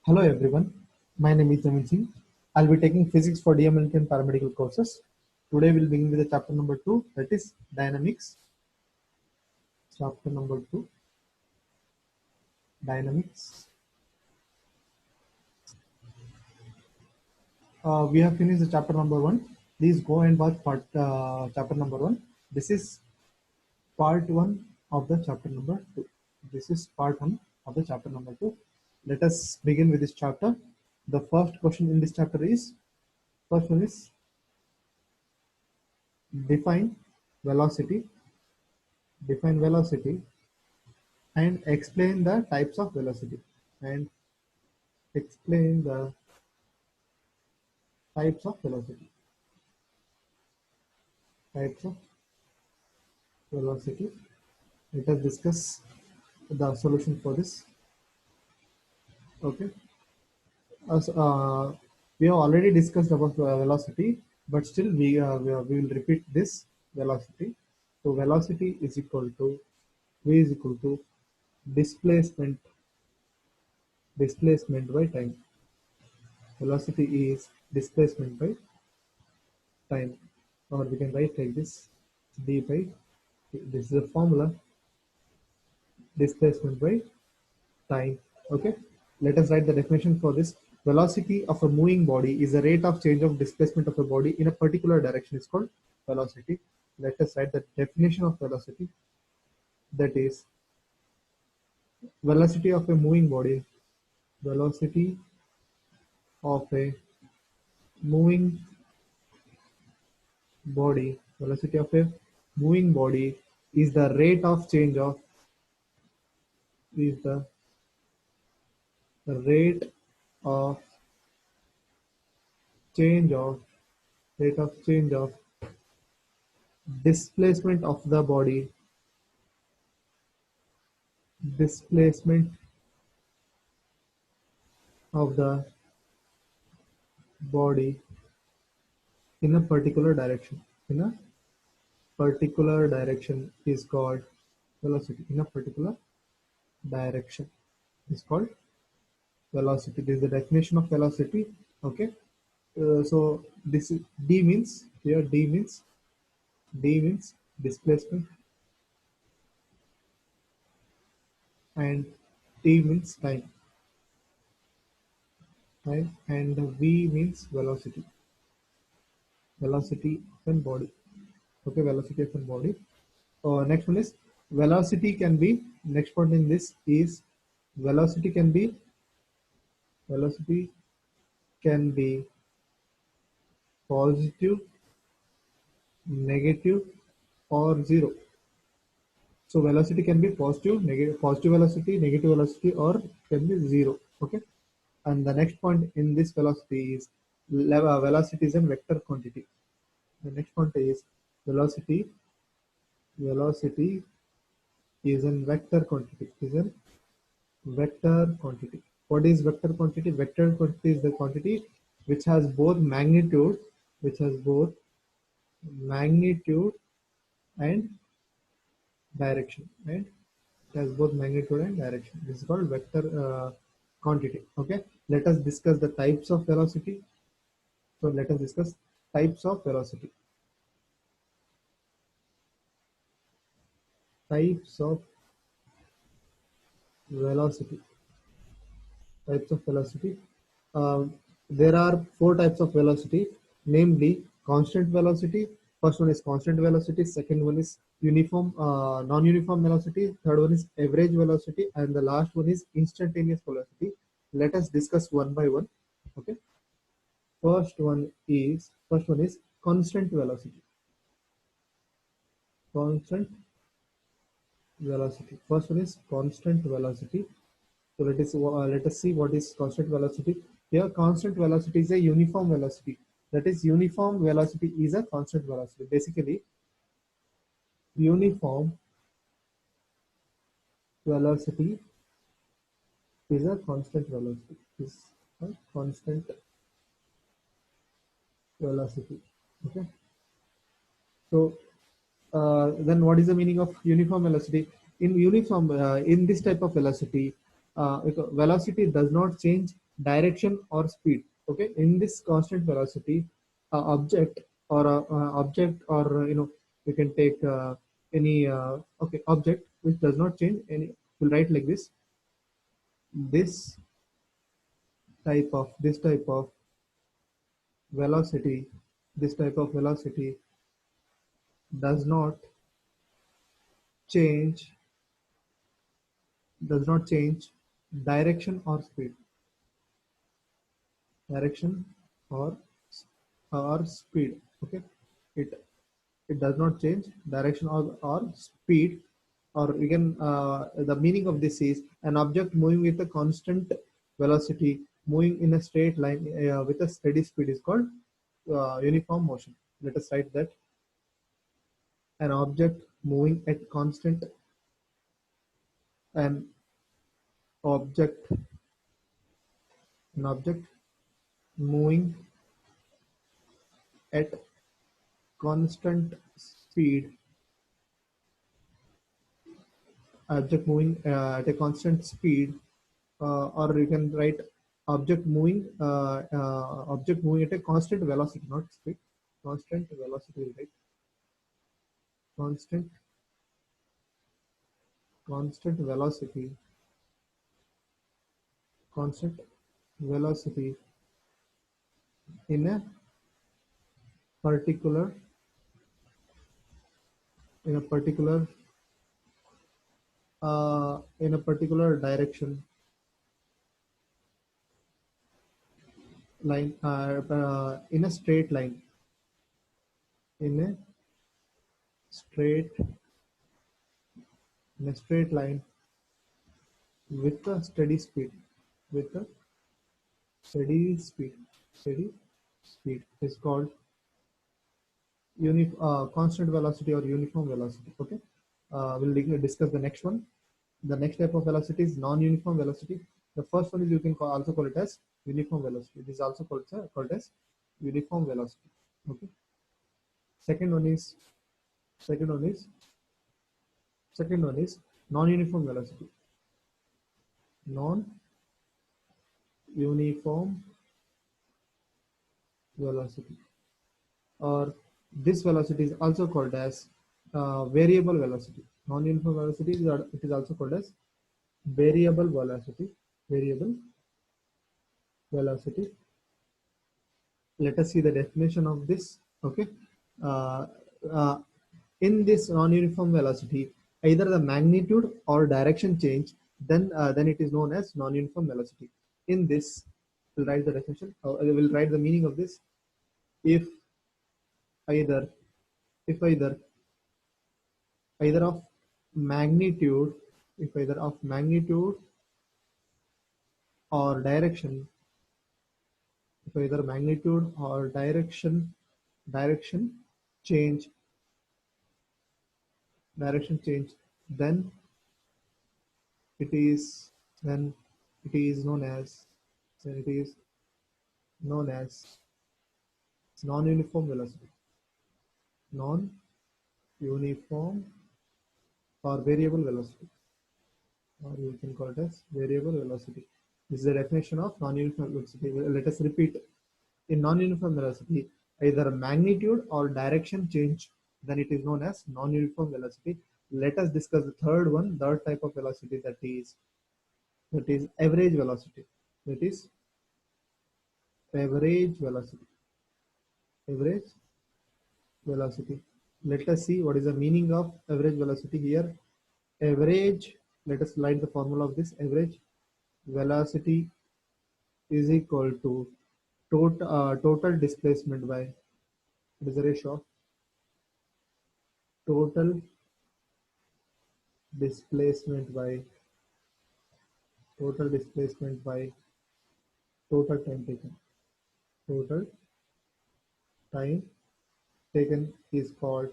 Hello everyone, my name is Jamin Singh. I'll be taking physics for DMLT and paramedical courses. Today we'll begin with the chapter number 2, that is dynamics. Chapter number 2, dynamics. We have finished the chapter number 1. Please go and watch chapter number 1. This is part 1 of the chapter number 2. This is part 1 of the chapter number 2. Let us begin with this chapter. The first question in this chapter is, first one is define velocity and explain the types of velocity and explain the types of velocity types of velocity. Let us discuss the solution for this. Okay, as we have already discussed about velocity, but still we will repeat this velocity. So velocity is equal to v is equal to displacement by time. Velocity is displacement by time, or we can write like this: d by t. This is the formula, displacement by time. Okay, let us write the definition for this. Velocity of a moving body is the rate of change of displacement of a body in a particular direction. Is called velocity. Let us write the definition of velocity. That is, velocity of a moving body. Velocity of a moving velocity of a moving body is the rate of change of is the rate of change of displacement of the body displacement of the body in a particular direction. In a particular direction is called velocity. In a particular direction is called velocity. This is the definition of velocity. Okay, so this is d means here. D means displacement, and t means time, and v means velocity of a body. Okay, velocity of a body. Next one is velocity can be, next point in this is velocity can be positive, negative, or zero. So velocity can be positive velocity, negative velocity, or can be zero. Okay, and the next point in this velocity is velocity is a vector quantity. The next point is velocity is a vector quantity. Vector quantity. What is vector quantity? Vector quantity is the quantity which has both magnitude and direction. And it has both magnitude and direction. This is called vector quantity. Okay, let us discuss the types of velocity. So let us discuss types of velocity. Types of velocity. There are 4 types of velocity, namely constant velocity. First one is constant velocity, second one is uniform non-uniform velocity, third one is average velocity, and the last one is instantaneous velocity. Let us discuss one by one. Okay, first one is constant velocity. First one is constant velocity. So let us see what is constant velocity. Here, constant velocity is a uniform velocity. That is, uniform velocity is a constant velocity. Basically, uniform velocity is a constant velocity. Okay. So then, what is the meaning of uniform velocity? In this type of velocity, velocity does not change direction or speed. Okay, in this constant velocity, object or object, or you can take any okay, object which does not change any. We'll write like this: this this type of velocity, this type of velocity does not change does not change direction or speed. Direction or speed. Okay, it it does not change direction or speed. Or we can the meaning of this is an object moving with a constant velocity, moving in a straight line with a steady speed is called uniform motion. Let us write that: an object moving at constant an object an object moving at constant speed object moving at a constant speed, or you can write object moving at a constant velocity, not speed, constant velocity, right? Constant constant velocity constant velocity in a particular in a particular in a particular direction line, in a straight line, in a straight in a straight line with a steady speed, with a steady speed steady speed is called constant velocity or uniform velocity. Okay, we'll discuss the next one. The next type of velocity is non-uniform velocity. The first one is, you can also call it as uniform velocity. It is also called as uniform velocity. Okay. Second one is second one is second one is non-uniform velocity. Non-uniform velocity, or this velocity is also called as variable velocity. Non-uniform velocity it is also called as variable velocity. Variable velocity. Let us see the definition of this. Okay, uh, uh, in this non-uniform velocity, either the magnitude or direction change, then it is known as non-uniform velocity. In this, we'll write the definition. We'll write the meaning of this: if either if either of magnitude if either of magnitude or direction if either magnitude or direction change change, then it is then it is known as then it is known as non-uniform velocity. Non-uniform or variable velocity, or you can call it as variable velocity. This is the definition of non-uniform velocity. Let us repeat: in non-uniform velocity, either magnitude or direction change, then it is known as non-uniform velocity. Let us discuss the third type of velocity, that is average velocity. That is average velocity. Average velocity. Let us see what is the meaning of average velocity here. Average, let us write the formula of this. Average velocity is equal to total displacement by, it is the ratio of total displacement by total time taken. Total time taken is called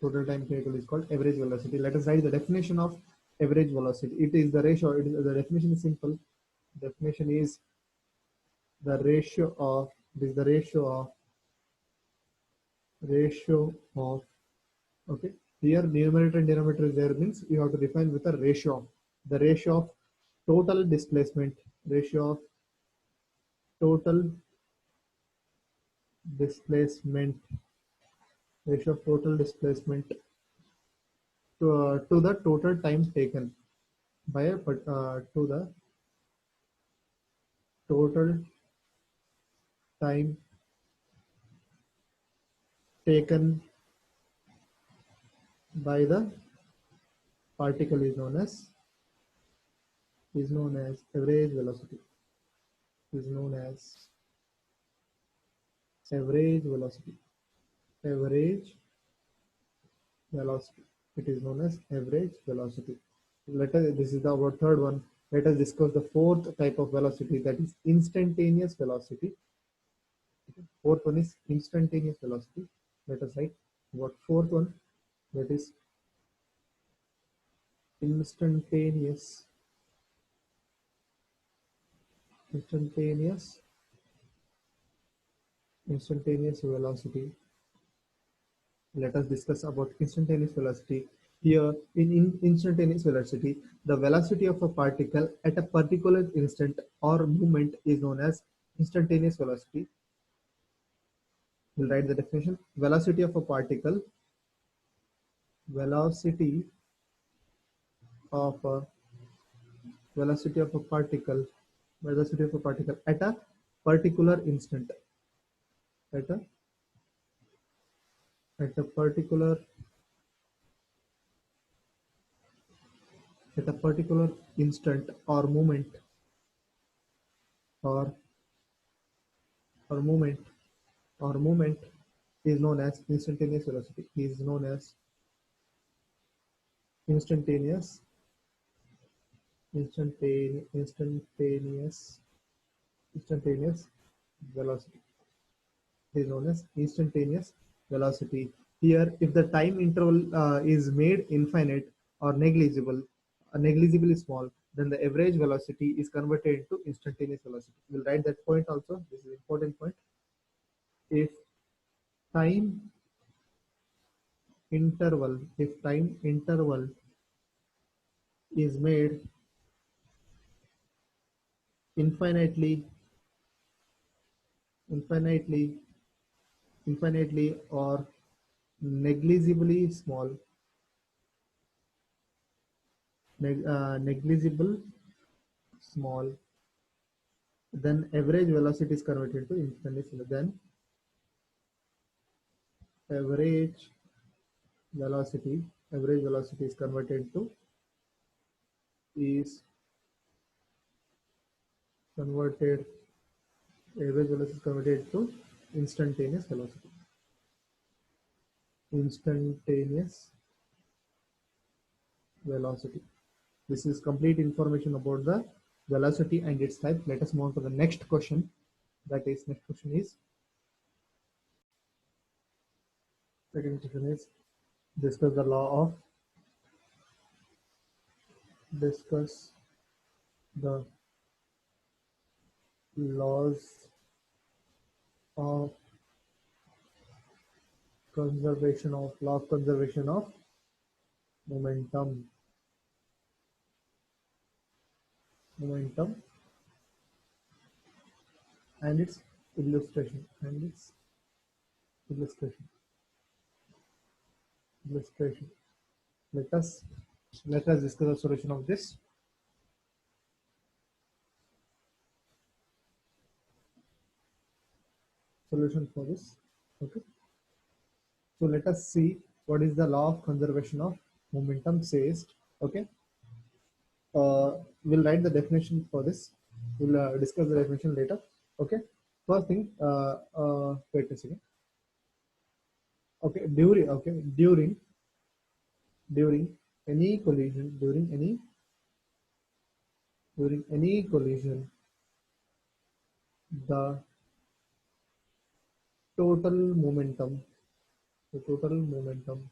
average velocity. Let us write the definition of average velocity. It is the ratio. The definition is simple. Definition is the ratio of this is the ratio of okay. Here numerator and denominator is there, means you have to define with a ratio of the ratio of total displacement, ratio of total displacement, ratio of total displacement to the total time taken by to the total time taken by the particle is known as average velocity. Is known as average velocity. Average velocity. It is known as average velocity. This is our third one. Let us discuss the fourth type of velocity, that is instantaneous velocity. Fourth one is instantaneous velocity. Let us write what fourth one, that is instantaneous instantaneous instantaneous velocity. Let us discuss about instantaneous velocity. Here, in instantaneous velocity, the velocity of a particle at a particular instant or moment is known as instantaneous velocity. We'll write the definition. Velocity of a particle, velocity of a velocity of a particle, velocity of a particle at a particular instant, at a at a particular at a particular instant or moment or or moment moment is known as instantaneous velocity. Is known as instantaneous instantaneous instantaneous velocity. Is known as instantaneous velocity. Here, if the time interval is made infinite or negligibly small, then the average velocity is converted into instantaneous velocity. We'll write that point also. This is an important point. If time if time interval is made infinitely infinitely infinitely or negligibly small, negligible small, then average velocity is converted to instantaneous. Then average average velocity is is converted average velocity is converted to instantaneous velocity. Instantaneous velocity. This is complete information about the velocity and its type. Let us move on to the next question. Next question is, second question is, discuss the law of discuss the laws of conservation of momentum and its illustration. Let us discuss the solution of this. Solution for this. Okay. So let us see what is the law of conservation of momentum says. Okay. We'll write the definition for this. We'll discuss the definition later. Okay. First thing, wait a second. Okay, during any collision, the total momentum, the total momentum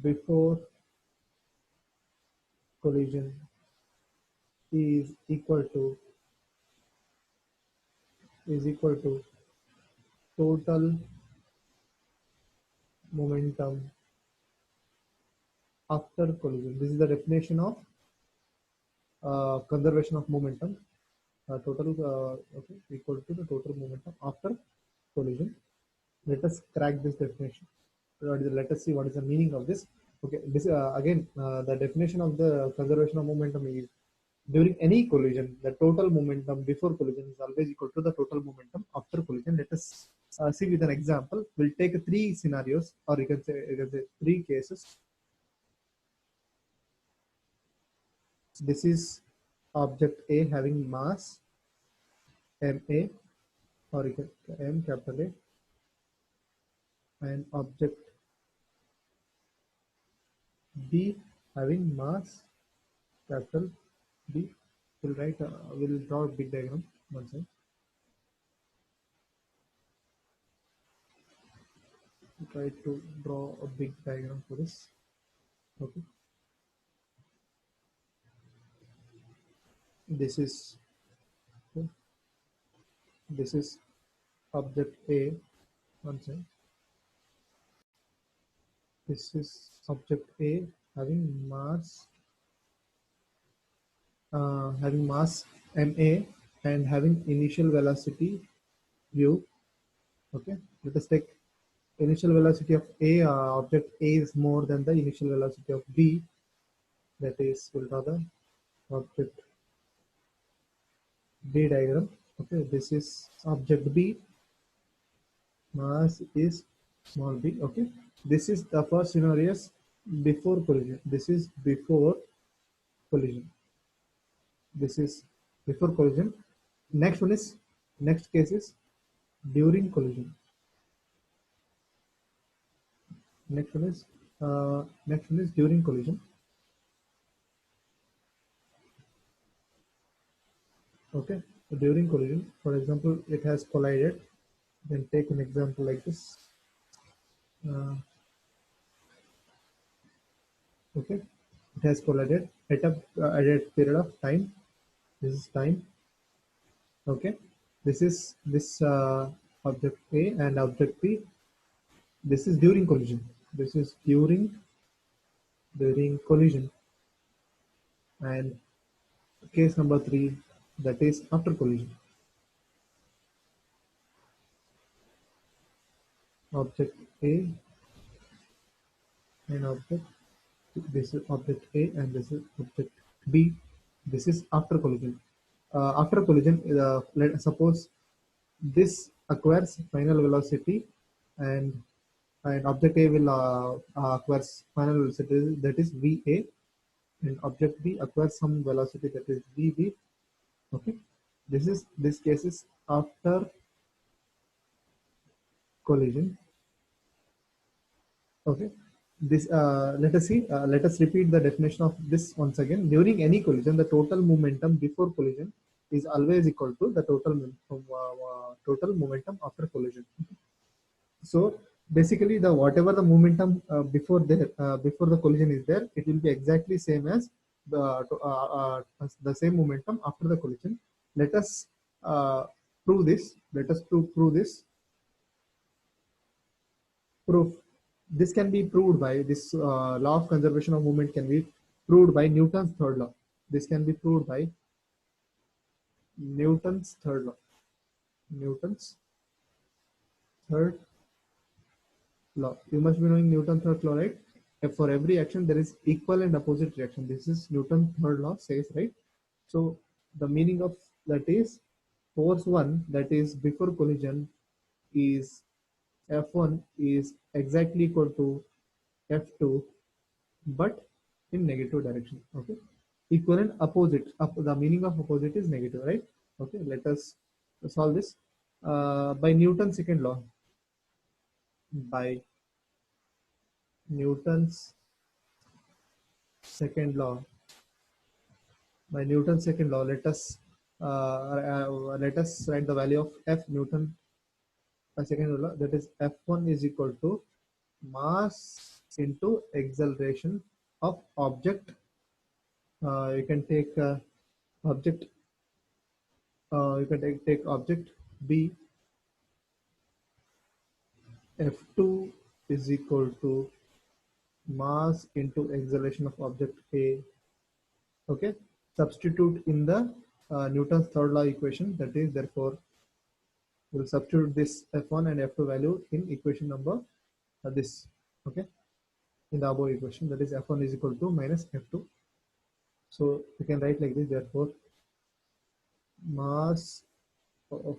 before collision is equal to total momentum after collision. This is the definition of conservation of momentum, total okay, equal to the total momentum after collision. Let us crack this definition. Let us see what is the meaning of this. Okay, this again, the definition of the conservation of momentum is during any collision, the total momentum before collision is always equal to the total momentum after collision. Let us see with an example. We'll take three scenarios, or you can say three cases. This is object A having mass ma, or you can M capital A, and object B having mass capital B. We'll draw a big diagram one side. Try to draw a big diagram for this. Okay. This is okay. This is object A one side. This is object A having mass ma and having initial velocity u. Okay, let us take initial velocity of A. Object A is more than the initial velocity of B. That is, we'll draw the object B diagram. Okay, this is object B. Mass is small b. Okay, this is the first scenario is before collision. This is before collision. This is before collision. Next one is next case is during collision. Next one is during collision. Okay, so during collision, for example, it has collided. Then take an example like this. Okay, it has collided at a period of time. This is time. Okay, this is this object A and object B. This is during collision. This is during collision. And case number 3, that is after collision. Object A and object, this is object A and this is object B. This is after collision. After collision, let suppose this acquires final velocity, and object A will acquires final velocity, that is VA, and object B acquires some velocity, that is VB. Okay, this case is after collision. Okay, this let us repeat the definition of this once again. During any collision, the total momentum before collision is always equal to the total momentum after collision. So basically, the whatever the momentum before the collision is there, it will be exactly same as the same momentum after the collision. Let us prove this. Let us prove this. Proof. This can be proved by this law of conservation of movement can be proved by Newton's third law. This can be proved by Newton's third law. Newton's third law. You must be knowing Newton's third law, right? For every action, there is equal and opposite reaction. This is Newton's third law says, right? So the meaning of that is force 1, that is before collision, is F1 is exactly equal to F2, but in negative direction. Okay, equal and opposite. The meaning of opposite is negative, right? Okay, let us solve this by Newton's second law. By Newton's second law. By Newton's second law, let us write the value of F Newton by second law. That is F1 is equal to mass into acceleration of object. You can take object. You can take object B. F2 is equal to mass into acceleration of object A. Okay. substitute in the Newton's third law equation. That is, therefore, we'll substitute this F1 and F2 value in equation number this, okay, in the above equation. That is, F1 is equal to minus F2. So we can write like this. Therefore, mass of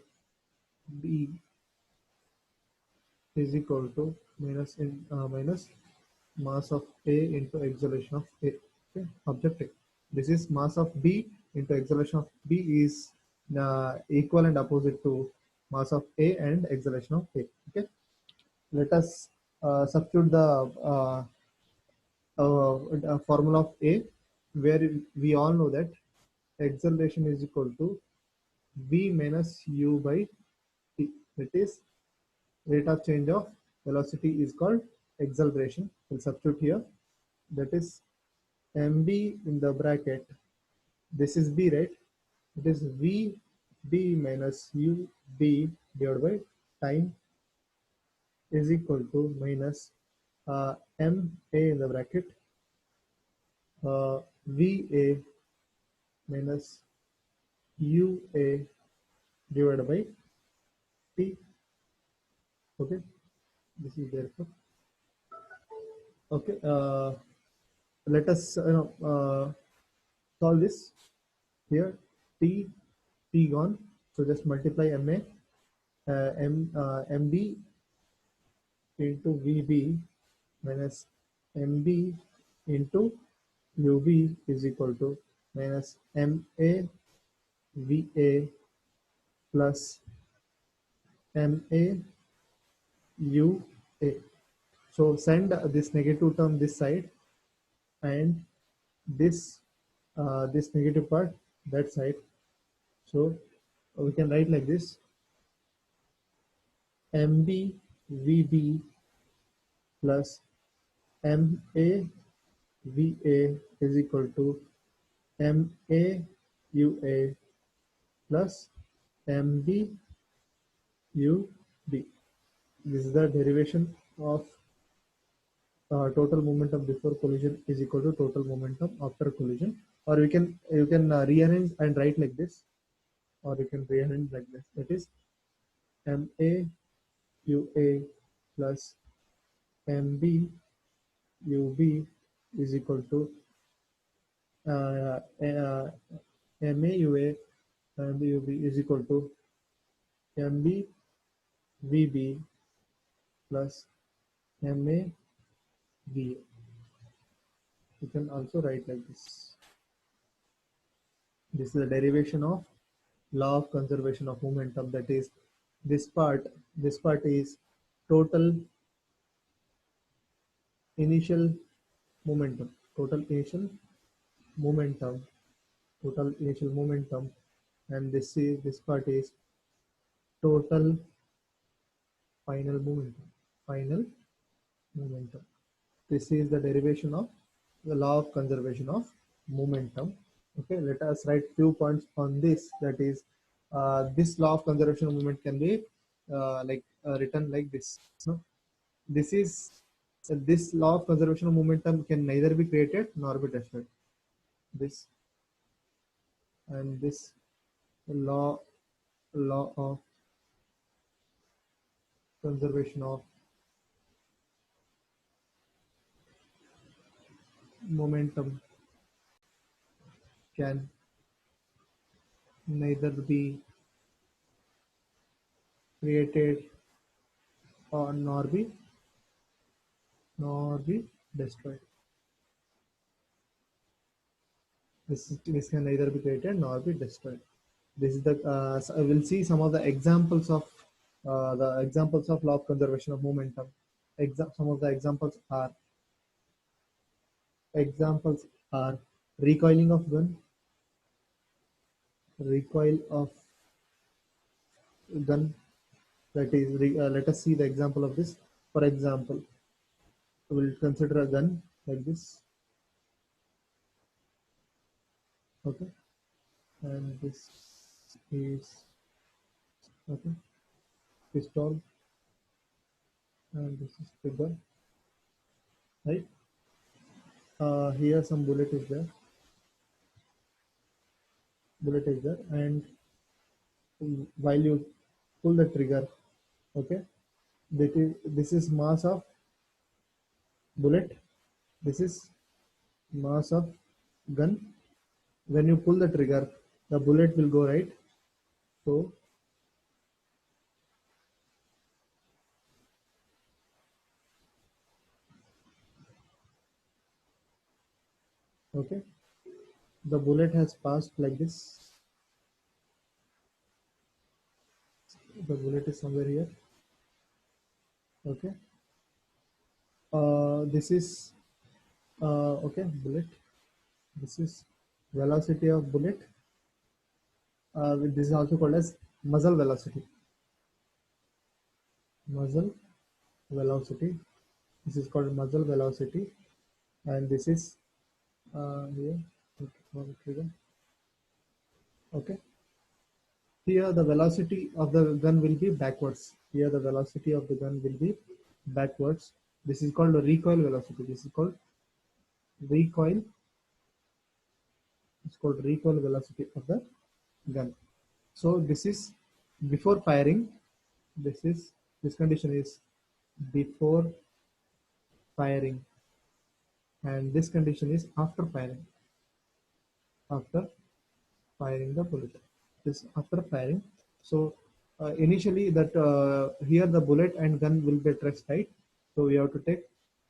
B is equal to minus mass of A into acceleration of A. Okay, objective. This is mass of B into acceleration of B is equal and opposite to mass of A and acceleration of A. Okay, let us substitute the formula of A, where we all know that acceleration is equal to V minus U by T. That is, rate of change of velocity is called acceleration. We'll substitute here. That is mb in the bracket. This is b, right? It is v b minus u b divided by time is equal to minus m a in the bracket v a minus u a divided by t. Okay, this is therefore okay. Let us solve this here. T gone, so just multiply ma mb into vb minus mb into ub is equal to minus ma va plus ma ua. So send this negative term this side, and this negative part that side. So we can write like this: mb vb plus ma va is equal to ma ua plus mb ub. This is the derivation of total momentum before collision is equal to total momentum after collision. Or you can rearrange and write like this, or you can rearrange like this. That is ma ua plus mb ub is equal to ma ua and ub is equal to mb vb plus ma va. You can also write like this. This is the derivation of law of conservation of momentum. That is, this part is total initial momentum, total initial momentum, total initial momentum, and this part is total final momentum, final momentum. This is the derivation of the law of conservation of momentum. Okay, let us write few points on this. That is, this law of conservation of moment can be written like this. No? This is this law of conservation of momentum can neither be created nor be destroyed. This and this law of conservation of momentum can neither be created or nor be destroyed. This can neither be created nor be destroyed. This is the so I will see some of the examples of law of conservation of momentum. Some of the examples are recoiling of gun, recoil of gun. That is, let us see the example of this. For example, we'll consider a gun like this. Okay, and this is okay pistol, and this is trigger. Right. Here some bullet is there. bullet is there, and while you pull the trigger, okay, this is mass of bullet, this is mass of gun. When you pull the trigger, the bullet will go right. So okay, the bullet has passed like this. The bullet is somewhere here. Okay, this is okay, bullet. This is velocity of bullet. This is also called as muzzle velocity. Muzzle velocity. This is called muzzle velocity, and this is here. Okay. Okay. Here the velocity of the gun will be backwards. Here the velocity of the gun will be backwards. This is called recoil velocity. This is called recoil. It's called recoil velocity of the gun. So this is before firing. This condition is before firing, and this condition is after firing. After firing the bullet. This after firing. So initially that here the bullet and gun will get rest, right? So we have to take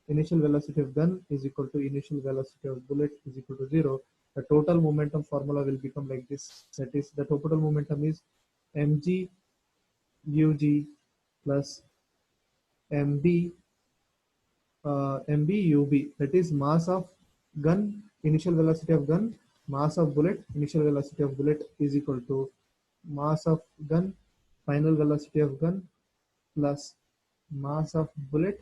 initial velocity of gun is equal to initial velocity of bullet is equal to 0. The total momentum formula will become like this. That is, the total momentum is mg ug plus mb ub. That is mass of gun, initial velocity of gun, mass of bullet, initial velocity of bullet is equal to mass of gun, final velocity of gun, plus mass of bullet,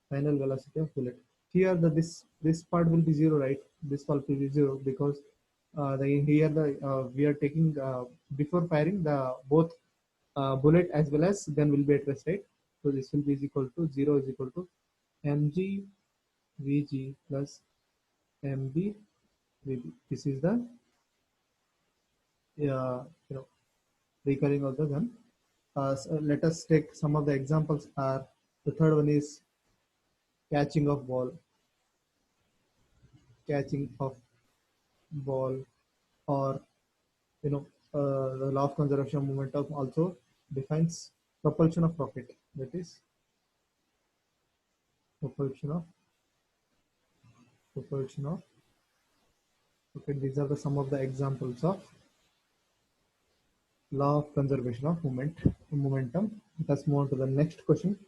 final velocity of bullet. Here this part will be 0, right? This part will be 0 because here we are taking before firing the both bullet as well as gun will be at rest, right? So this will be is equal to 0 is equal to mg vg plus mb vb. This is the recurring of the gun. So let us take some of the examples. Are the third one is catching of ball, catching of ball, or the law of conservation of momentum also defines propulsion of rocket. That is propulsion of rocket. These are the some of the examples of law of conservation of momentum. Let us move on to the next question.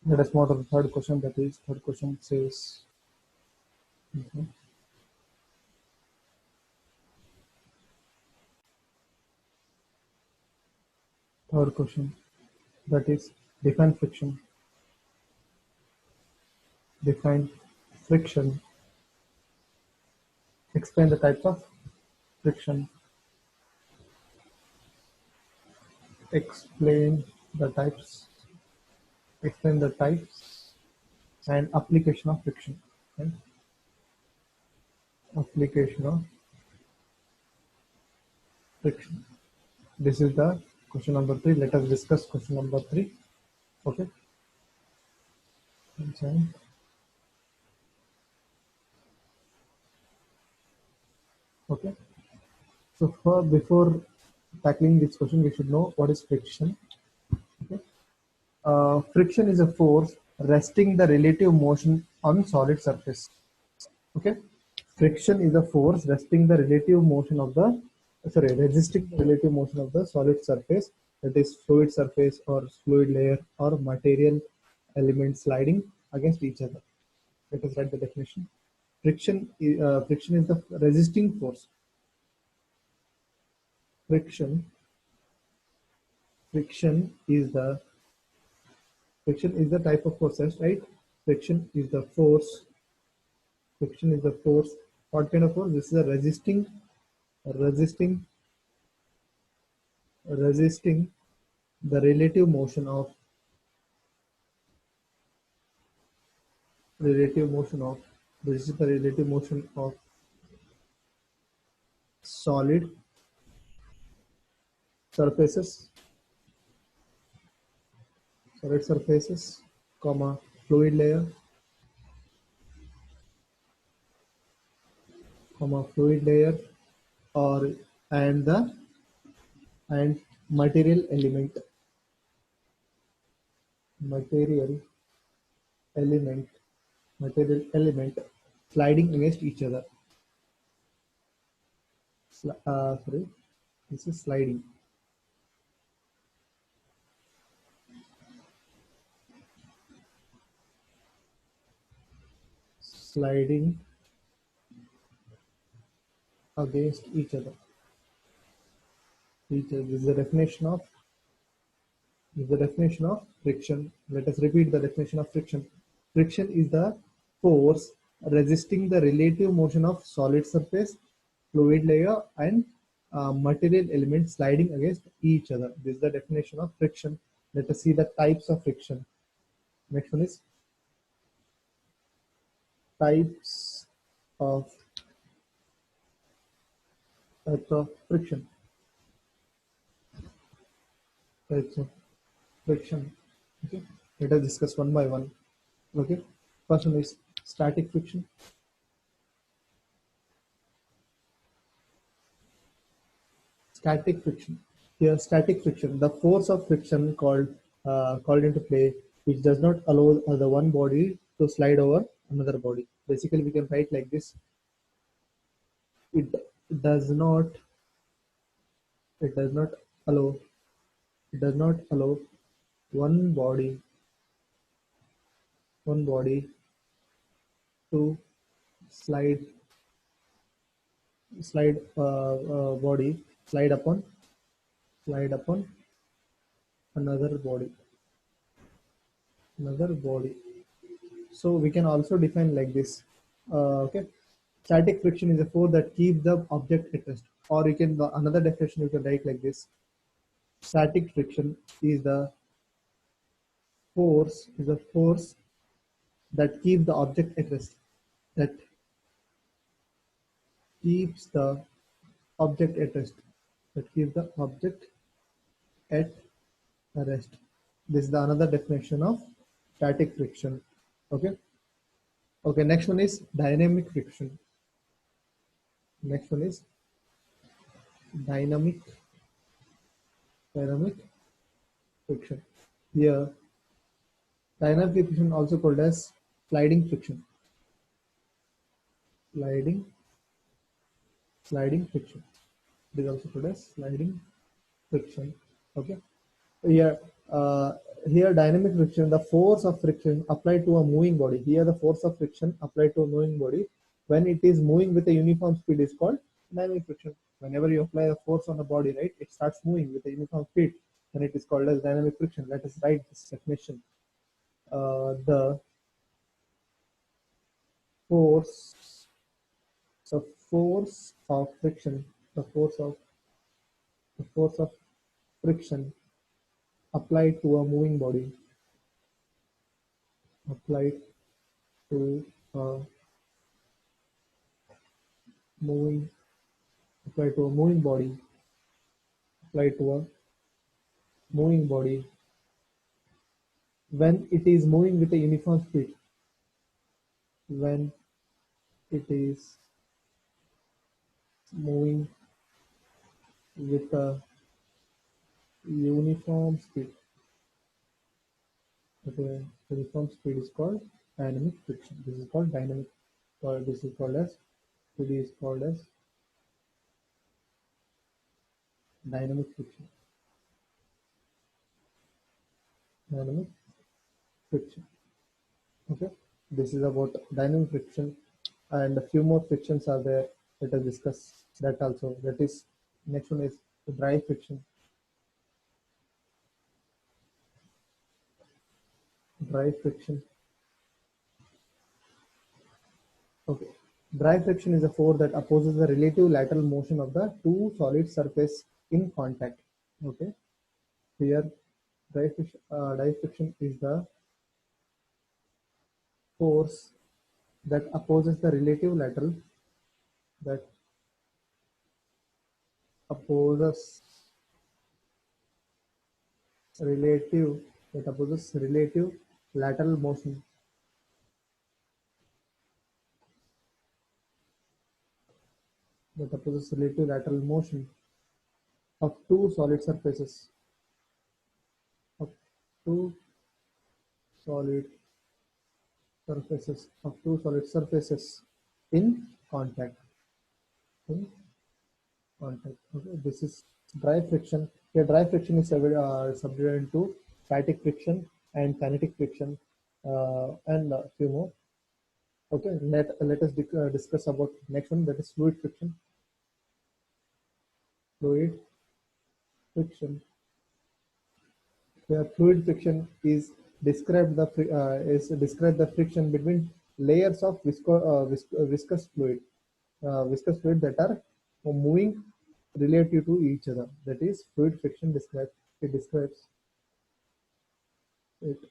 Let us move on to the third question. That is, third question says, okay. Third question, that is, define friction. Define friction. Explain the types of friction. Explain the types. Explain the types and application of friction. Okay? Application of friction. This is the question number 3. Let us discuss question number 3. Okay. Okay. So before tackling this question, we should know what is friction. Okay. Friction is a force resting the relative motion on solid surface. Okay. Friction is a force resting the relative motion of the resisting the relative motion of the solid surface, that is fluid surface or fluid layer or material element sliding against each other. Let us write the definition. Friction is the resisting force. Friction is the type of forces, right? Friction is the force. Friction is the force. What kind of force? This is a resisting the relative motion of This is the relative motion of solid surfaces, comma fluid layer, fluid layer, or and the and material element, material element, material element sliding against each other. Sorry, this is sliding against each other. This is the definition of friction. Let us repeat the definition of friction. Friction is the force resisting the relative motion of solid surface, fluid layer, and material elements sliding against each other. This is the definition of friction. Let us see the types of friction. Next one is types of friction. Types of friction. Okay. Let us discuss one by one. Okay. First one is static friction. Static friction. Here, static friction, the force of friction called into play, which does not allow the one body to slide over another body. Basically, we can write like this: it does not, it does not allow, it does not allow one body, one body to slide, body slide upon another body, another body. So we can also define like this. Okay, static friction is a force that keeps the object at rest. Or you can another definition you can write like this: static friction is the force that keeps the object at rest. That keeps the object at rest. That keeps the object at rest. This is the another definition of static friction. Okay. Okay. Next one is dynamic friction. Next one is dynamic dynamic friction. Here, dynamic friction also called as sliding friction. Sliding sliding friction. It is also called as sliding friction. Okay. Here, uh, here dynamic friction, the force of friction applied to a moving body. Here, the force of friction applied to a moving body when it is moving with a uniform speed is called dynamic friction. Whenever you apply a force on a body, right, it starts moving with a uniform speed, then it is called as dynamic friction. Let us write this definition. The force, the force of friction, the force of the force of friction applied to a moving body, applied to a moving applied to a moving body, applied to a moving body when it is moving with a uniform speed, when it is moving with a uniform speed. The uniform speed is called dynamic friction. This is called dynamic, or this is called as, it is called as dynamic friction. Dynamic friction. Okay, this is about dynamic friction, and a few more frictions are there. Let us discuss that also. That is, next one is dry friction. Dry friction. Okay. Dry friction is a force that opposes the relative lateral motion of the two solid surface in contact. Okay. Here, dry friction is the force that opposes the relative lateral that opposes relative relative lateral motion of two solid surfaces of two solid surfaces in contact in contact. Okay, this is dry friction. Here, dry friction is subdivided into static friction and kinetic friction, and a few more. Okay, let us discuss about next one, that is fluid friction. Fluid friction. Where fluid friction is describe the friction between layers of viscous fluid that are moving relative to each other. That is fluid friction describes. It describes it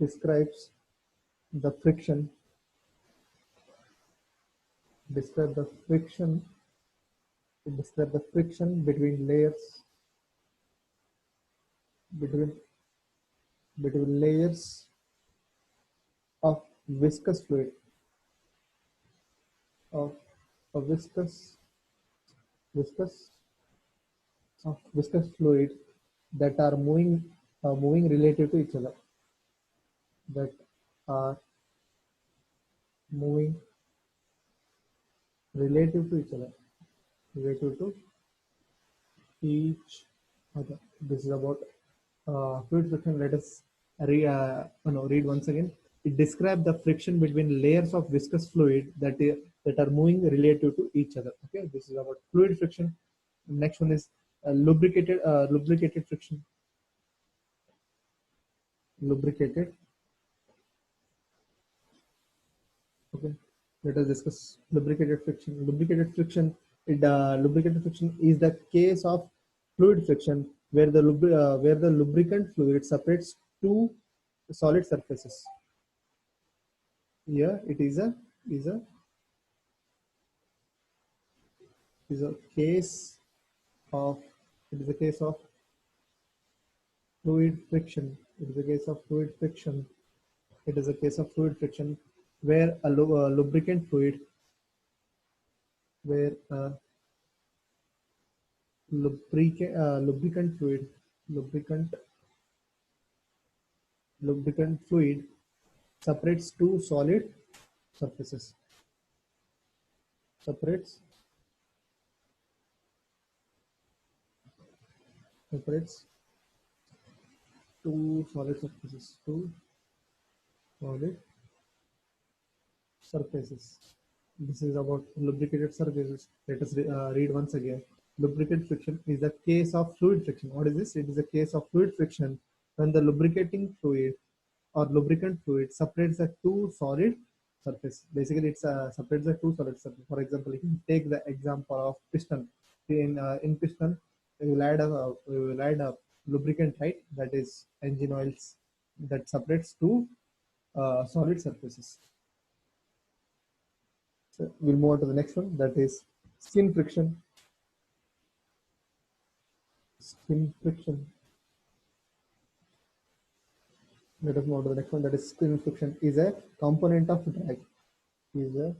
describes the friction. Describe the friction. It describes the friction between between layers of viscous fluid of a viscous viscous fluid that are moving relative to each other, that are moving relative to each other relative to each other. This is about fluid friction. Let us read once again. It describes the friction between layers of viscous fluid that are moving relative to each other. Okay, this is about fluid friction. Next one is lubricated friction. Lubricated. Okay, let us discuss lubricated friction. Lubricated friction is the case of fluid friction where the lubricant fluid separates two solid surfaces. Here it is a is a case of it is a case of fluid friction. It is a case of fluid friction. It is a case of fluid friction where a lubricant fluid where a lubricant fluid lubricant fluid separates two solid surfaces. Separates separates two solid surfaces. Two solid surfaces. This is about lubricated surfaces. Let us read once again. Lubricant friction is the case of fluid friction. What is this? It is a case of fluid friction when the lubricating fluid or lubricant fluid separates the two solid surface. Basically, it separates the two solid surface. For example, you can take the example of piston. In piston, we will add a lubricant, right? That is engine oils that separates two solid surfaces. So we'll move on to the next one. That is skin friction. Skin friction. Let us move on to the next one. That is skin friction is a component of drag. Is a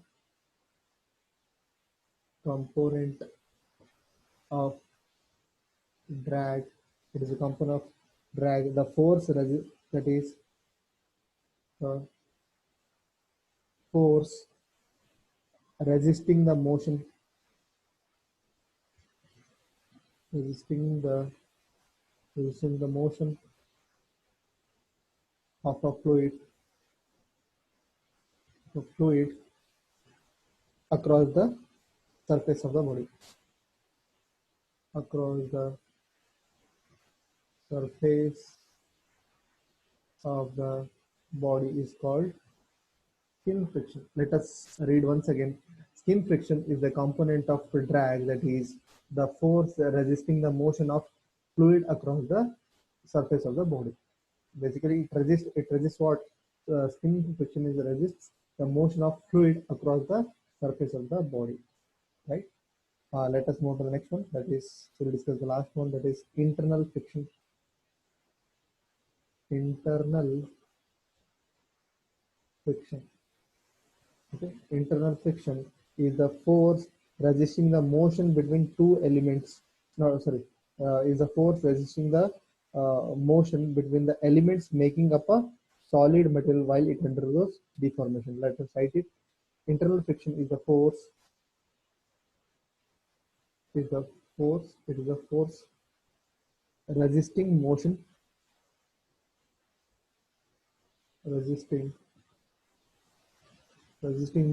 component of drag. It is a component of drag. The that is the force resisting the motion, resisting the motion of a fluid across the surface of the body. Across the surface of the body is called skin friction. Let us read once again. Skin friction is the component of drag, that is the force resisting the motion of fluid across the surface of the body. Basically, it resists what skin friction is resists. the motion of fluid across the surface of the body, right? Let us move to the next one. That is, we'll discuss the last one. That is internal friction. Internal friction. Okay. Internal friction is the force resisting the motion between two elements. No, sorry. Is the force resisting the motion between the elements making up a solid material while it undergoes deformation. Let us write it. Internal friction is the force. Is the force. It is the force resisting motion. Resisting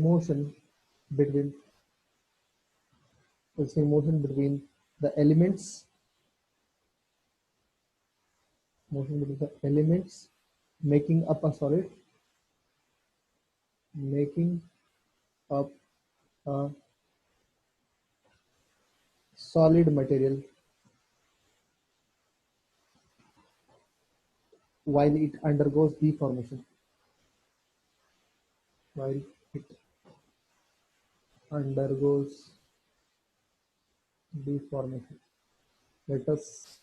motion between the elements, making up a solid, making up a solid material while it undergoes deformation. While it undergoes deformation. Let us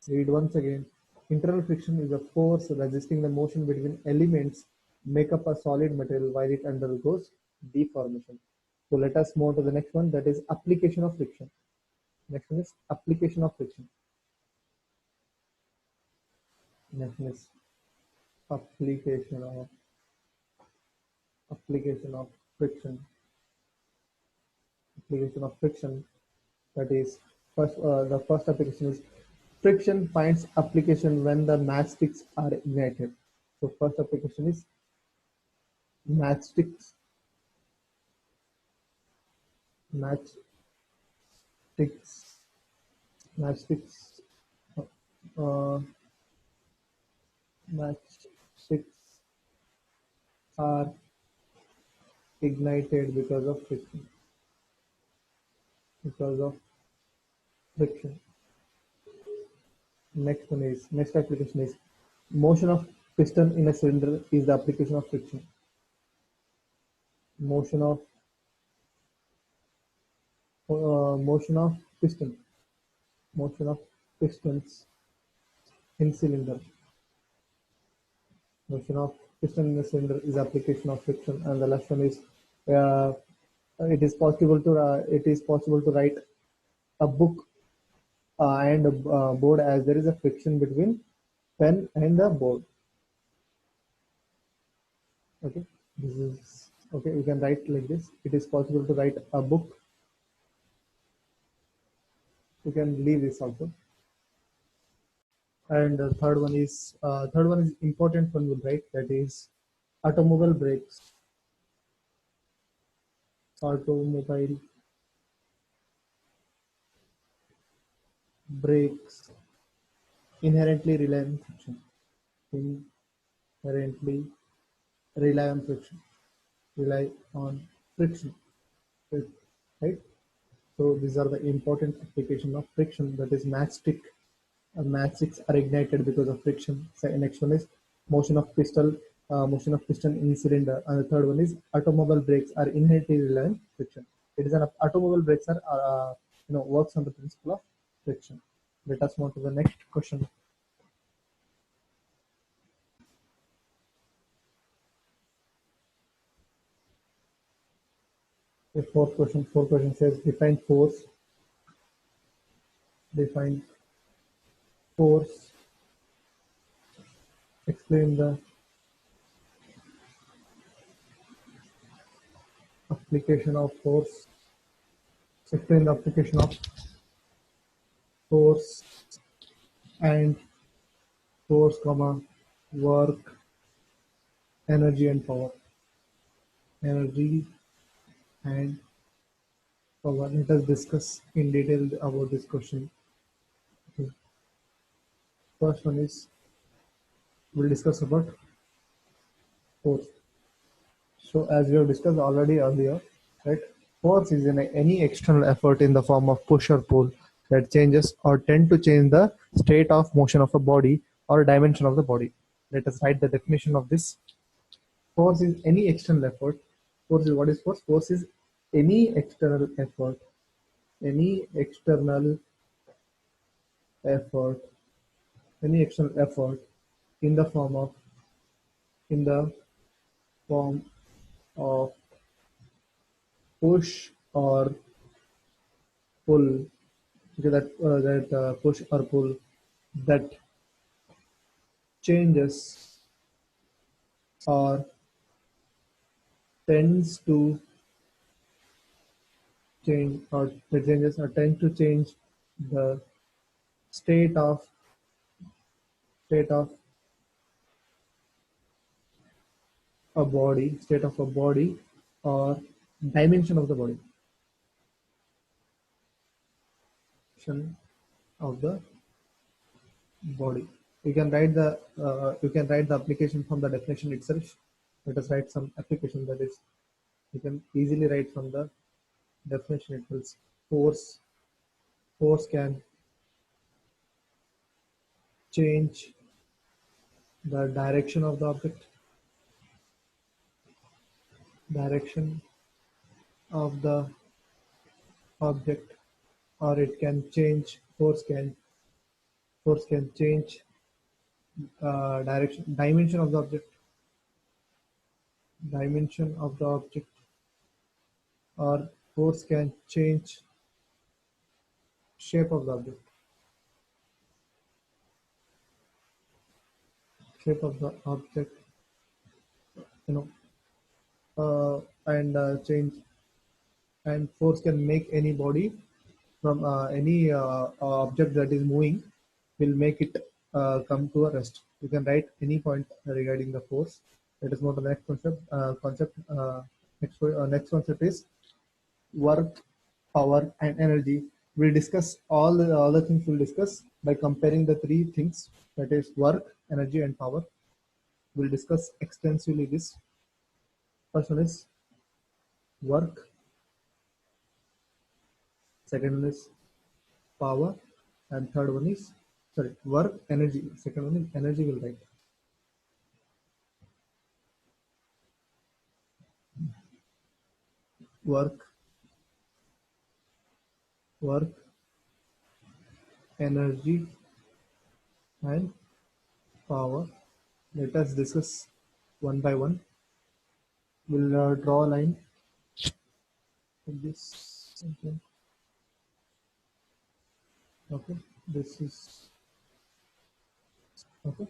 read once again. Internal friction is a force resisting the motion between elements make up a solid material while it undergoes deformation. So let us move to the next one, that is application of friction. Next one is application of friction. Next one is application of friction. Application of friction. That is the first application is friction finds application when the matchsticks are ignited. So first application is matchsticks. Matchsticks. Uh, matchsticks are ignited because of friction. Next application is motion of piston in a cylinder is the application of friction. Motion of pistons in cylinder. Motion of piston in a cylinder is application of friction. And the last one is it is possible to write a book and a board as there is a friction between pen and the board. Okay, this is okay. You can write like this. It is possible to write a book. You can leave this also. And the third one is important one will write, that is automobile brakes. Automobile brakes inherently rely on friction. Inherently rely on friction. Right? So these are the important application of friction. That is matchsticks are ignited because of friction. So next one is motion of piston in cylinder, and the third one is automobile brakes are inherently rely on friction. It is an automobile brakes are works on the principle of friction. Let us move to the next question. The fourth question says define force. Explain the application of force. Explain the application of force and work, energy and power. Let us discuss in detail about this question. Okay. First one is we'll discuss about force. So as we have discussed already earlier, right? Force is any external effort in the form of push or pull that changes or tend to change the state of motion of a body or dimension of the body. Let us write the definition of this. Force is any external effort Force is what is force? Force is any external effort, any external effort, any external effort in the form of in the form of push or pull. Okay, that push or pull that changes or tends to change or the changes or tend to change the state of state of state of a body or dimension of the body, dimension of the body. You can write the application from the definition itself. Let us write some application, that is you can easily write from the definition itself. Force force can change the direction of the object, or it can change force can change dimension of the object, or force can change shape of the object, you know, and change and force can make any body from any object that is moving, will make it come to a rest. You can write any point regarding the force. Let us move to the next next concept is work, power, and energy. We'll discuss all the other things. We'll discuss by comparing the three things, that is work, energy, and power. We'll discuss extensively this. First one is work, second one is power, and third one is work, energy. Second one is energy. Will write work, work, energy, and power. Let us discuss one by one. We'll draw a line in this. Okay, this is okay.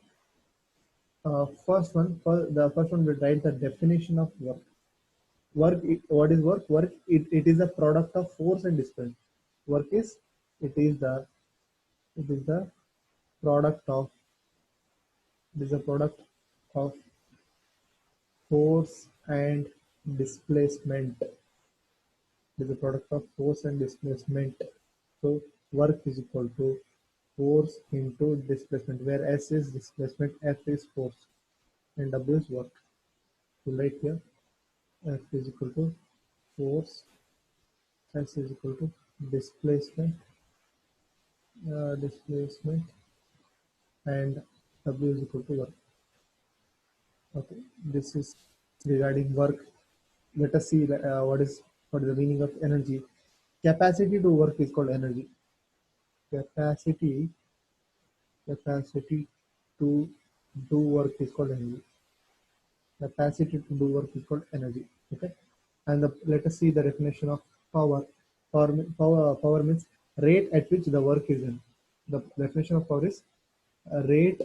The first one will write the definition of work. What is work? Work, it is a product of force and discipline. Work is, it is the, it is the product of, it is a product of force and displacement. It is a product of force and displacement. So work is equal to force into displacement, where S is displacement, F is force, and W is work. So right here, F is equal to force, S is equal to displacement, and W is equal to work. Okay, this is regarding work. Let us see what is the meaning of energy. Capacity to work is called energy. Capacity capacity to do work is called energy. Capacity to do work is called energy. Okay, and let us see the definition of power. Power means rate at which the work is done. The definition of power is a rate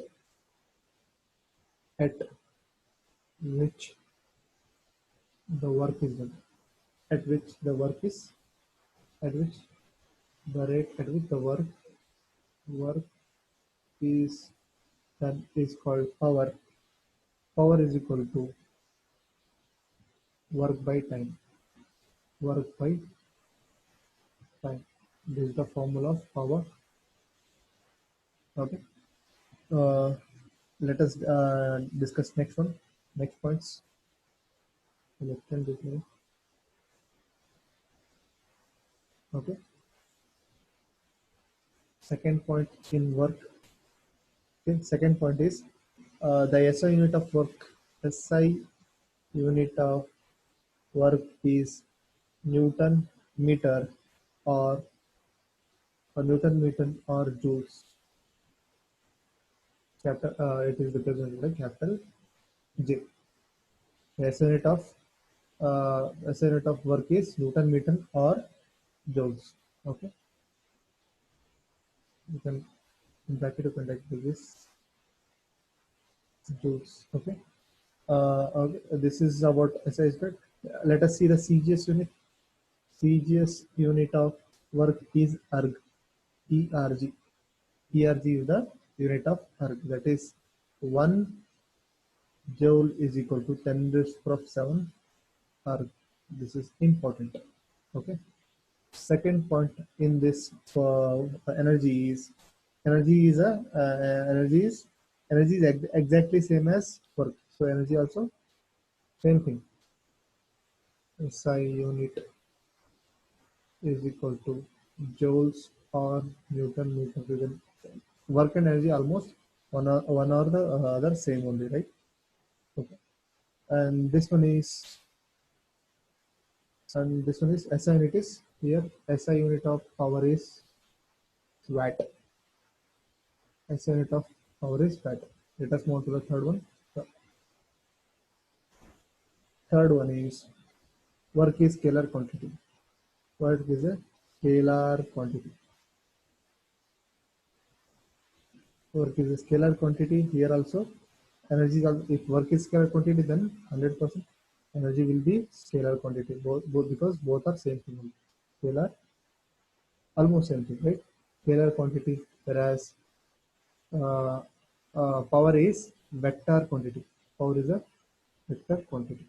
at which the work is done. At which the work is, at which the rate at which the work is done is called power. Power is equal to work by time. Work by time. This is the formula of power. Okay. Uh, Let us discuss next one. Next points. Okay. Second point in work. Okay. Second point is the SI unit of work. SI unit of work is Newton meter or Newton meter or joules. Capital, it is represented by capital J. SI unit of work is Newton meter or joules. Okay, you can in bracket you can write this joules. Okay. Okay, this is about SI unit. Let us see the CGS unit. CGS unit of work is ERG. ERG. ERG is the unit of ERG. That is 1 joule is equal to 10 raised to the 7 ERG. This is important. Okay. Second point in this energy is energy is exactly same as work. So energy also same thing. SI unit is equal to joules or Newton meter. Work and energy almost one or the other same only, right? Okay. And this one is SI unit is here. SI unit of power is watt. SI unit of power is watt. Let us move to the third one. The third one is work is scalar quantity. Work is a scalar quantity. Work is a scalar quantity. Here also energy is also, if work is scalar quantity, then 100% energy will be scalar quantity, both because both are same thing. Scalar, almost same thing, right? Scalar quantity, whereas uh, power is vector quantity. Power is a vector quantity.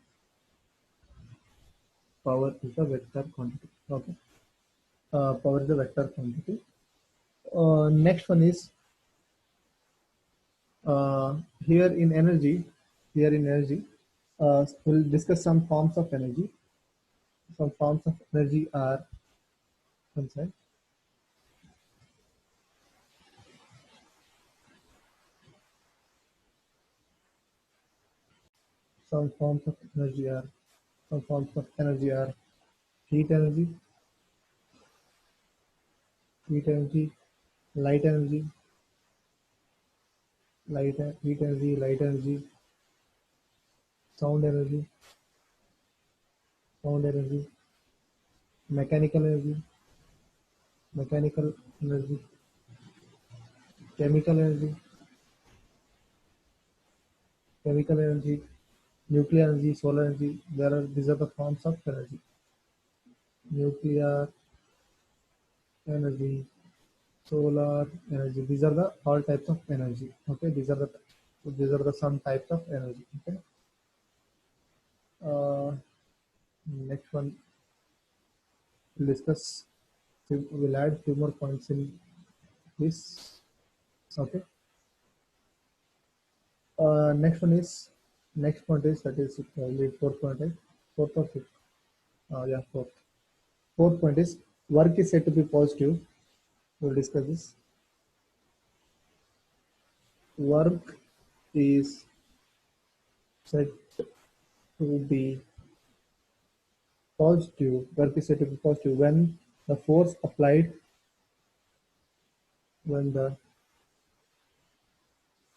Power is a vector quantity. Okay. Power is a vector quantity. Next one is uh, here in energy. Here in energy, we'll discuss some forms of energy. Some forms of energy are concerned. Some forms of energy are some forms of energy are heat energy, heat energy, light energy, heat energy, light energy, sound energy, sound energy, mechanical energy, mechanical energy, chemical energy, chemical energy, nuclear energy, solar energy. These are the forms of energy. Nuclear energy, solar energy. These are the all types of energy. Okay, these are the some types of energy. Okay. Uh, Next one we'll discuss. We'll add few more points in this. Okay. Next one is next point is that is probably fourth point, right? Fourth or fifth? Yeah, fourth. Fourth point is work is said to be positive. We'll discuss this. Work is said to be positive. Work is said to be positive when the force applied when the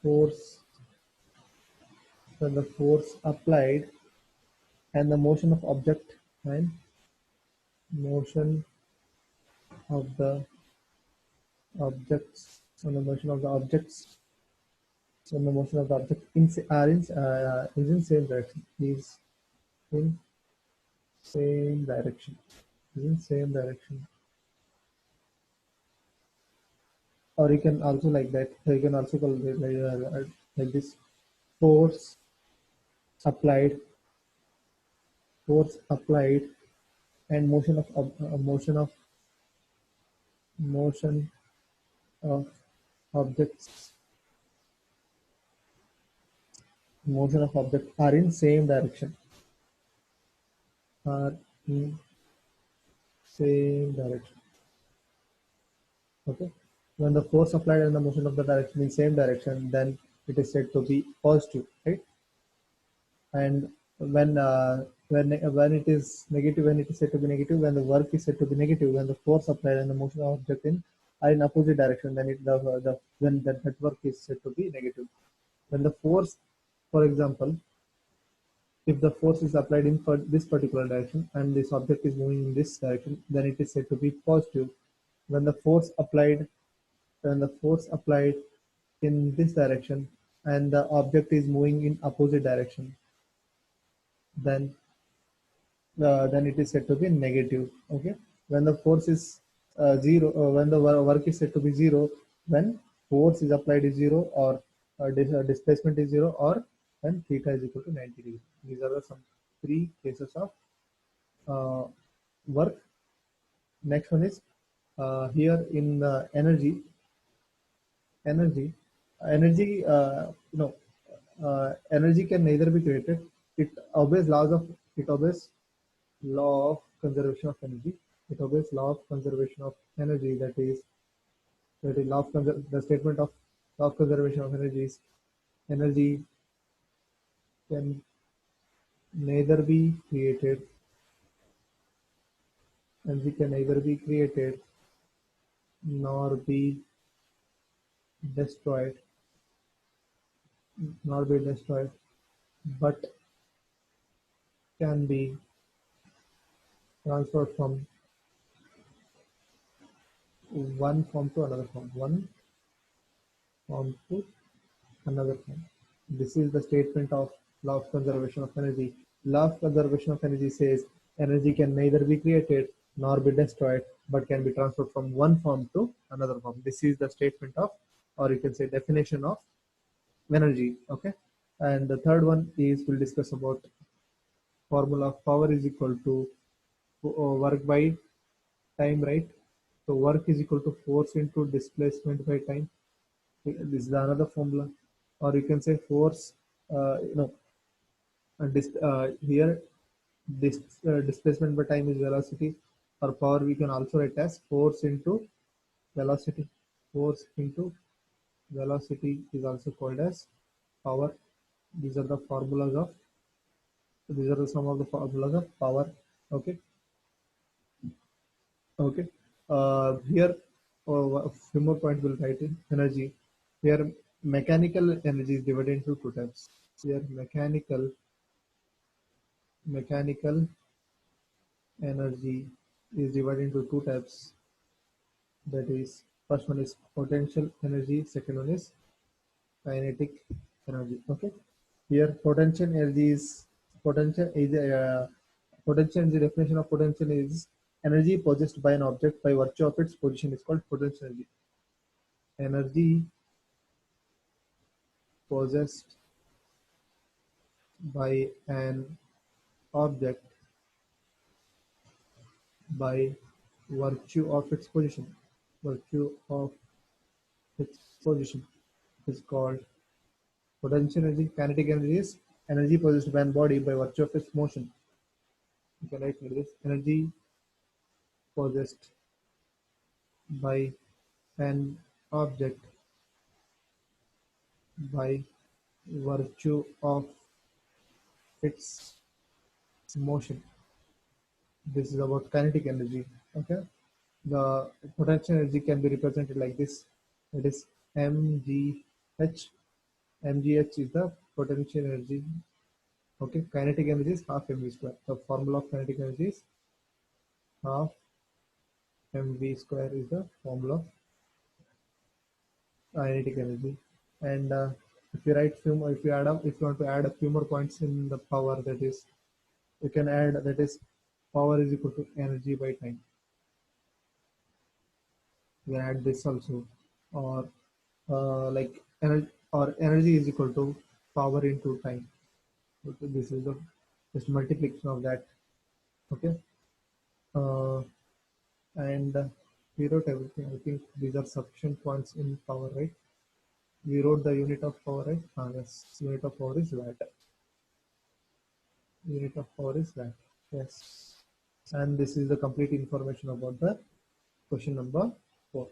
force when the force applied and the motion of object and motion of the objects and the motion of the objects when the motion of the object is in same direction in same direction is in same direction, or you can also like that you can also call it like this: force applied force applied and motion of objects motion of object are in same direction are in same direction. Okay, when the force applied and the motion of the direction in same direction, then it is said to be positive, right? And when when it is negative, when it is said to be negative, when the work is said to be negative, when the force applied and the motion of object in are in opposite direction, then the when that work is said to be negative. When the force, for example, if the force is applied in this particular direction and this object is moving in this direction, then it is said to be positive. When the force applied, when the force applied in this direction and the object is moving in opposite direction, then then it is said to be negative. Okay, when the force is zero, when the work is said to be zero, when force is applied is zero, or displacement is zero, or when theta is equal to 90 degrees. These are the some three cases of uh, work. Next one is here in energy. Energy, energy can neither be created. It obeys laws of it obeys law of conservation of energy. It obeys law of conservation of energy. That is the statement of law of conservation of energy is energy can neither be created. Energy can neither be created nor be destroyed, but can be transferred from one form to another form. One form to another form. This is the statement of law of conservation of energy. Law of conservation of energy says energy can neither be created nor be destroyed, but can be transferred from one form to another form. This is the statement of, or you can say definition of energy. Okay. And the third one is we'll discuss about formula of power is equal to work by time, right? So work is equal to force into displacement by time. This is another formula, or you can say force. Here this displacement by time is velocity, or power we can also write as force into velocity. Force into velocity is also called as power. These are the formulas of. These are some of the formulas of power. Okay. Okay. Here, a few more points will write in energy. Here, mechanical energy is divided into two types. Here, mechanical energy is divided into two types. That is, first one is potential energy. Second one is kinetic energy. Okay. Here, potential is potential energy. Definition of potential is energy possessed by an object by virtue of its position is called potential energy. Energy possessed by an object by virtue of its position. Virtue of its position is called potential energy. Kinetic energy is energy possessed by an body by virtue of its motion. You can write like this: energy possessed by an object by virtue of its motion. This is about kinetic energy. Okay. The potential energy can be represented like this. It is mgh. Mgh is the potential energy. Okay. Kinetic energy is half mv square. The formula of kinetic energy is half mv square is the formula of kinetic energy. And if you write few more, if you add up, if you want to add a few more points in the power, that is, you can add that is power is equal to energy by time. You can add this also, or like energy is equal to power into time. Okay, this is the just multiplication of that. Okay, uh, and we wrote everything. I think these are sufficient points in power, right? We wrote the unit of power, right? Yes, unit of power is watt. Unit of power is watt. Yes, and this is the complete information about the question number 4.